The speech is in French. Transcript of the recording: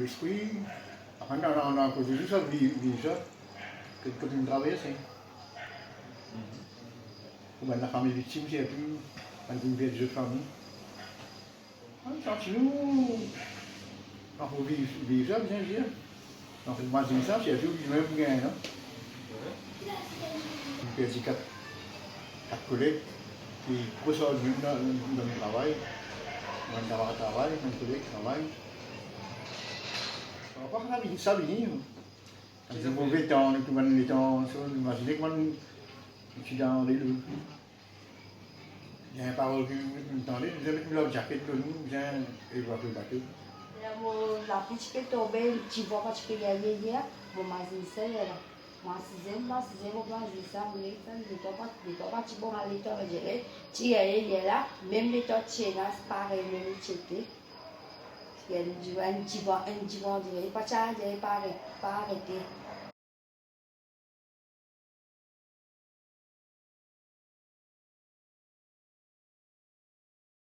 l'esprit. Enfin, on a cause de tout ça, vivre ça, que tu me travailles, c'est. Ou bien la famille victime, c'est plus, quand tu me fais des autres familles. Quand nous, on faut vivre ça, bien sûr. Donc, moi, c'est ça, c'est tout, même bien, non? Je me fais quatre collègues qui ressortent dans le travail, dans le travail, un collègue travaille. On va pas faire ça, bien. Quand c'est mauvais temps, tout le monde est temps, imaginez que moi, je suis dans les loups. J'ai un parole qui m'entendait, je vais mettre la jaquette de nous, j'ai voir le bateau. La petite tombée, tu vois pas que hier, mon mazin c'est là. Moi c'est au plan de ça, mais ça ne doit pas tu bon à l'état de gérer. Tu es là, même les temps tu es là, c'est pareil, même tu étais. Il y a un petit vent, pas ça, pas arrêté.